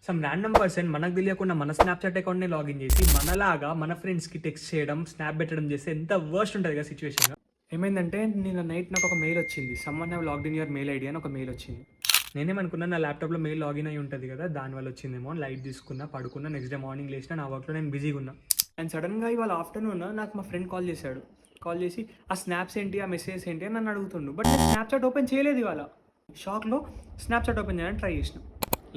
Some random person మనకు తెలియకుండా మన స్నాప్చాట్ అకౌంట్ని లాగిన్ చేసి మనలాగా మన ఫ్రెండ్స్కి టెక్స్ట్ చేయడం, స్నాప్ పెట్టడం చేస్తే ఎంత వర్స్ట్ ఉంటుంది కదా సిచ్యువేషన్. ఏమైందంటే నిన్న నైట్ నాకు ఒక మెయిల్ వచ్చింది. Someone have logged in your mail ID అని ఒక మెయిల్ వచ్చింది. నేనేమనుకున్నా నా ల్యాప్టాప్లో మెయిల్ లాగిన్ అయి ఉంటుంది కదా, దానివల్ల వచ్చిందేమో. లైట్ తీసుకున్నా, పడుకున్నా, నెక్స్ట్ డే మార్నింగ్ లేచిన నా వర్క్లో నేను బిజీగా ఉన్నా. అండ్ సడన్గా ఇవాళ ఆఫ్టర్నూన్ నాకు మా ఫ్రెండ్ కాల్ చేశాడు. కాల్ చేసి ఆ స్నాప్స్ ఏంటి, ఆ మెసేజెస్ ఏంటి అని నన్ను అడుగుతుండు. బట్ నేను స్నాప్చాట్ ఓపెన్ చేయలేదు ఇవాళ. షాక్లో స్నాప్చాట్ ఓపెన్ చేయడానికి ట్రై చేసిన.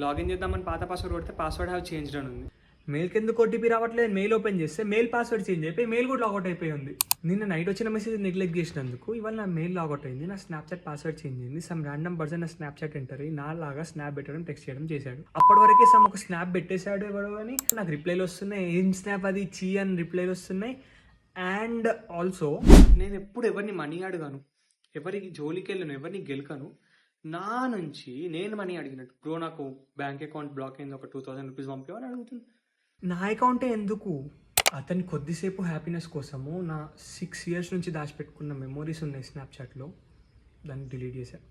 లాగిన్ చేద్దామని పాత పాస్వర్డ్ కొడితే పాస్వర్డ్ హ్యావ్ చేంజ్డ్ అని ఉంది. మెయిల్కి ఎందుకు ఓటీపీ రావట్లేదు, మెయిల్ ఓపెన్ చేస్తే మెయిల్ పాస్వర్డ్ చేంజ్ అయిపోయి మెయిల్ కూడా లాగౌట్ అయిపోయి ఉంది. నిన్న నైట్ వచ్చిన మెసేజ్ నెగ్లెక్ట్ చేసినందుకు ఇవాళ నా మెయిల్ లాగౌట్ అయింది, నా స్నాప్చాట్ పాస్వర్డ్ చేంజ్ అయింది. సమ్ ర్యాండమ్ పర్సన్ నా స్నాప్చాట్ ఎంటర్ అయ్యి నాలాగా స్నాప్ పెట్టడం, టెక్స్ట్ చేయడం చేశాడు. అప్పటి వరకే సమ్ ఒక స్నాప్ పెట్టేశాడు ఎవడో అని నాకు రిప్లైలు వస్తున్నాయి. ఏం స్నాప్ అది, చీ అని రిప్లైలు వస్తున్నాయి. అండ్ ఆల్సో నేను ఎప్పుడు ఎవరిని మనీ అడగాను, ఎవరికి జోలికి వెళ్ళను, ఎవరిని గెలకను. నా నుంచి నేను మనీ అడిగినట్టు, బ్రో నాకు బ్యాంక్ అకౌంట్ బ్లాక్ అయింది, ఒక 2000 రూపీస్ పంపేవని అడుగుతుంది. నా అకౌంటే ఎందుకు? అతని కొద్దిసేపు హ్యాపీనెస్ కోసము నా 6 years నుంచి దాచిపెట్టుకున్న మెమోరీస్ ఉన్నాయి స్నాప్చాట్లో, దాన్ని డిలీట్ చేశాను.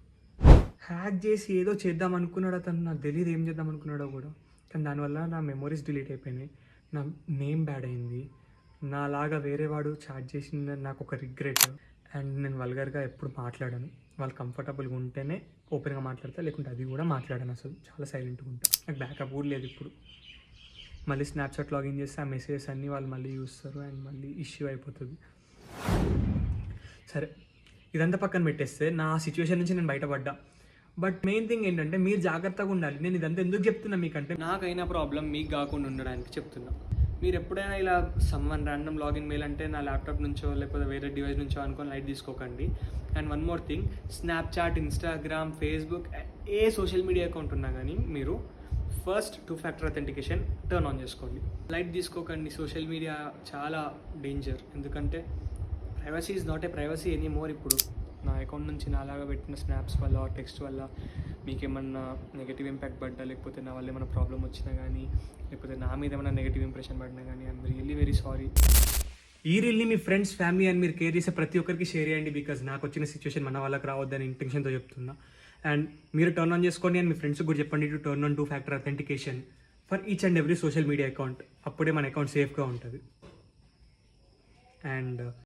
హ్యాక్ చేసి ఏదో చేద్దాం అనుకున్నాడు అతను, నాకు తెలియదు ఏం చేద్దాం అనుకున్నాడో కూడా. కానీ దానివల్ల నా మెమోరీస్ డిలీట్ అయిపోయినాయి, నా నేమ్ బ్యాడ్ అయింది, నాలాగా వేరే వాడు చాట్ చేసిన నాకు ఒక రిగ్రెట్. అండ్ నేను వల్గర్గా ఎప్పుడు మాట్లాడాను. వాళ్ళు కంఫర్టబుల్గా ఉంటేనే ఓపెన్గా మాట్లాడతా, లేకుంటే అది కూడా మాట్లాడాను. అసలు చాలా సైలెంట్గా ఉంటా. నాకు బ్యాకప్ కూడా లేదు ఇప్పుడు. మళ్ళీ స్నాప్చాట్ లాగిన్ చేస్తే ఆ మెసేజెస్ అన్నీ వాళ్ళు మళ్ళీ చూస్తారు అండ్ మళ్ళీ ఇష్యూ అయిపోతుంది. సరే, ఇదంతా పక్కన పెట్టేస్తే నా సిచ్యువేషన్ నుంచి నేను బయటపడ్డా. బట్ మెయిన్ థింగ్ ఏంటంటే మీరు జాగ్రత్తగా ఉండాలి. నేను ఇదంతా ఎందుకు చెప్తున్నా మీకంటే, నాకైనా ప్రాబ్లం మీకు కాకుండా ఉండడానికి చెప్తున్నా. మీరు ఎప్పుడైనా ఇలా సమ్వన్ ర్యాండమ్ లాగిన్ మెయిల్ అంటే నా ల్యాప్టాప్ నుంచో లేకపోతే వేరే డివైస్ నుంచో అనుకొని లైట్ తీసుకోకండి. And one more thing, Snapchat, Instagram, Facebook, A social media account ఉన్నా కానీ మీరు first 2-factor authentication turn on చేసుకోండి. లైట్ తీసుకోకండి. సోషల్ మీడియా చాలా డేంజర్, ఎందుకంటే privacy is not a privacy any more. ఇప్పుడు నా అకౌంట్ నుంచి నాలాగా పెట్టిన స్నాప్స్ వల్ల, టెక్స్ట్ వల్ల మీకేమన్నా నెగిటివ్ ఇంపాక్ట్ పడ్డా, లేకపోతే నా వల్ల ఏమైనా ప్రాబ్లం వచ్చినా కానీ, లేకపోతే నా మీద ఏమైనా నెగిటివ్ ఇంప్రెషన్ పడినా కానీ, ఐఎమ్ రియల్లీ వెరీ సారీ. ఈ రీల్ని మీ ఫ్రెండ్స్, ఫ్యామిలీ అని మీరు కేర్ చేసే ప్రతి ఒక్కరికి షేర్ చేయండి. బికాజ్ నాకు వచ్చిన సిచ్యువేషన్ మన వాళ్ళకి రావద్దని ఇంటెన్షన్తో చెప్తున్నా. అండ్ మీరు టర్న్ ఆన్ చేసుకోండి అండ్ మీ ఫ్రెండ్స్కి కూడా చెప్పండి to turn on 2-factor authentication for each and every social media account. అప్పుడే మన అకౌంట్ సేఫ్గా ఉంటుంది. అండ్